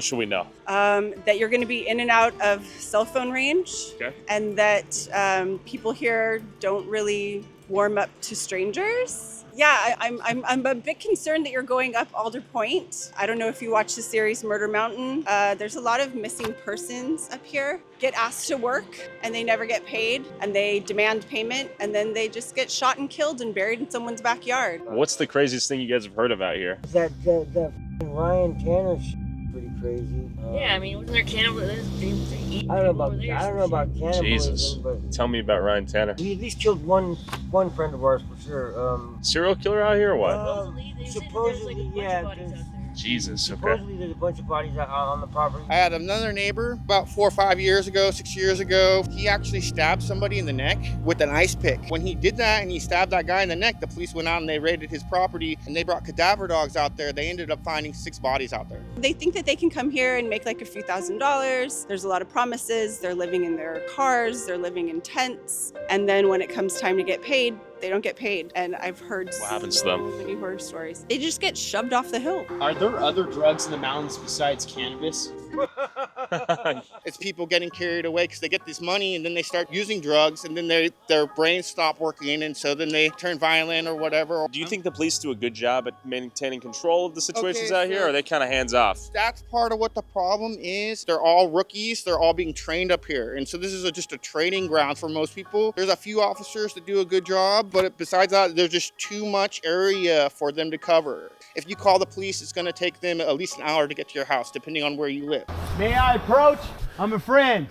What should we know? That you're going to be in and out of cell phone range, Okay. and that people here don't really warm up to strangers. Yeah, I'm a bit concerned that you're going up Alder Point. I don't know if you watch the series Murder Mountain. There's a lot of missing persons up here. Get asked to work and they never get paid, and they demand payment, and then they just get shot and killed and buried in someone's backyard. What's the craziest thing you guys have heard about here? That Ryan Tanner pretty crazy. Yeah, I mean, wasn't there cannibalism? I don't know about cannibalism, Jesus. but Tell me about Ryan Tanner. he at least killed one friend of ours for sure. Serial killer out here or what? Supposedly, yeah. Jesus, okay. Supposedly there's a bunch of bodies out on the property. I had another neighbor about 4 or 5 years ago, 6 years ago. He actually stabbed somebody in the neck with an ice pick. When he did that and he stabbed that guy in the neck, the police went out and they raided his property and they brought cadaver dogs out there. They ended up finding 6 bodies out there. They think that they can come here and make like a few $1,000s. There's a lot of promises. They're living in their cars. They're living in tents. And then when it comes time to get paid, they don't get paid. And I've heard What happens to so them? many horror stories. They just get shoved off the hill. Are there other drugs in the mountains besides cannabis? It's people getting carried away because they get this money and then they start using drugs and then their brains stop working and so then they turn violent or whatever. Do you think the police do a good job at maintaining control of the situations Okay, out here, so- or are they kind of hands off? That's part of what the problem is. They're all rookies. They're all being trained up here. And so this is just a training ground for most people. There's a few officers that do a good job, but besides that, there's just too much area for them to cover. If you call the police, it's going to take them at least an hour to get to your house, depending on where you live. May I approach? I'm a friend.